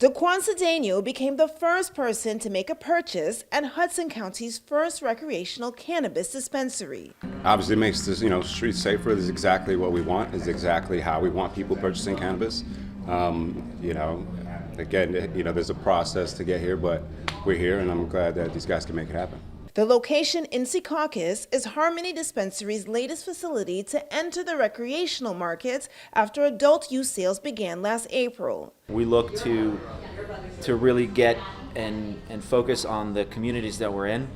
Daquan Cedeno became the first person to make a purchase at Hudson County's first recreational cannabis dispensary. Obviously, it makes this, streets safer. This is exactly what we want. Is exactly how we want people purchasing cannabis. Again, there's a process to get here, but we're here, and I'm glad that these guys can make it happen. The location in Secaucus is Harmony Dispensary's latest facility to enter the recreational market after adult use sales began last April. We look to really get and focus on the communities that we're in.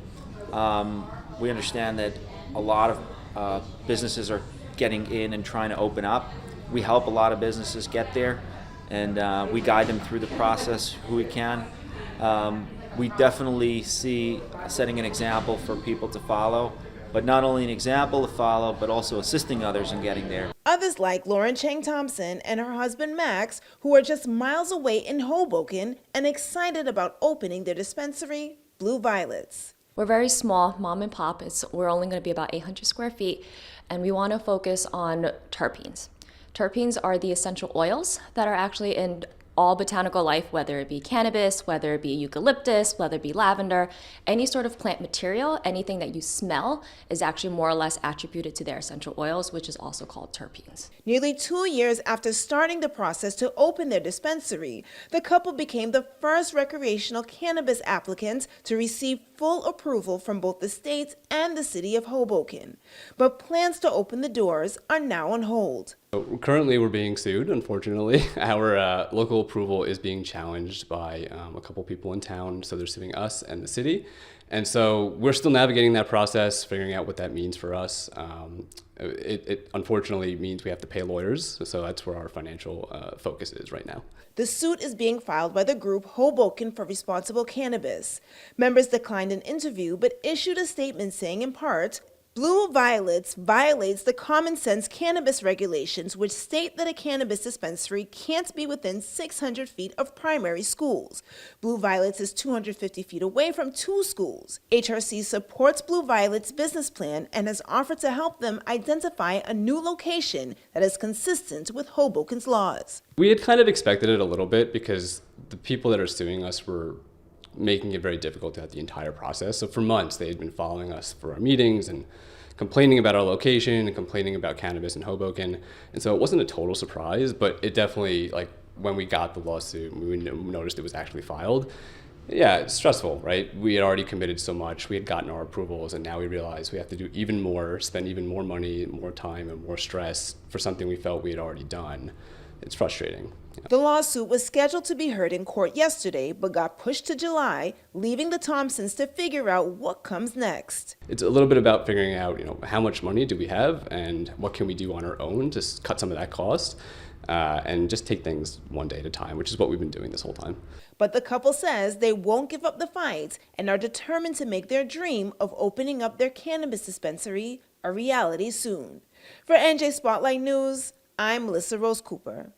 We understand that a lot of businesses are getting in and trying to open up. We help a lot of businesses get there, and we guide them through the process who we can. We definitely see setting an example for people to follow, but not only an example to follow, but also assisting others in getting there. Others like Lauren Chang Thompson and her husband Max, who are just miles away in Hoboken and excited about opening their dispensary, Blue Violets. We're very small, mom and pop. We're only going to be about 800 square feet, and we want to focus on terpenes. Terpenes are the essential oils that are actually in all botanical life, whether it be cannabis, whether it be eucalyptus, whether it be lavender, any sort of plant material, anything that you smell is actually more or less attributed to their essential oils, which is also called terpenes. Nearly 2 years after starting the process to open their dispensary, the couple became the first recreational cannabis applicants to receive full approval from both the state and the city of Hoboken. But plans to open the doors are now on hold. Currently, we're being sued, unfortunately. Our local approval is being challenged by a couple people in town, so they're suing us and the city. And so we're still navigating that process, figuring out what that means for us. It unfortunately means we have to pay lawyers, so that's where our financial focus is right now. The suit is being filed by the group Hoboken for Responsible Cannabis. Members declined an interview but issued a statement saying, in part, Blue Violets violates the common sense cannabis regulations, which state that a cannabis dispensary can't be within 600 feet of primary schools. Blue Violets is 250 feet away from 2 schools. HRC supports Blue Violets' business plan and has offered to help them identify a new location that is consistent with Hoboken's laws. We had kind of expected it a little bit because the people that are suing us were making it very difficult throughout the entire process. So for months, they had been following us for our meetings and complaining about our location and complaining about cannabis in Hoboken. And so it wasn't a total surprise, but it definitely, when we got the lawsuit, we noticed it was actually filed. Yeah, it's stressful, right? We had already committed so much. We had gotten our approvals, and now we realize we have to do even more, spend even more money, more time, and more stress for something we felt we had already done. It's frustrating. Yeah. The lawsuit was scheduled to be heard in court yesterday, but got pushed to July, leaving the Thompsons to figure out what comes next. It's a little bit about figuring out, how much money do we have and what can we do on our own to cut some of that cost and just take things one day at a time, which is what we've been doing this whole time. But the couple says they won't give up the fight and are determined to make their dream of opening up their cannabis dispensary a reality soon. For NJ Spotlight News, I'm Melissa Rose Cooper.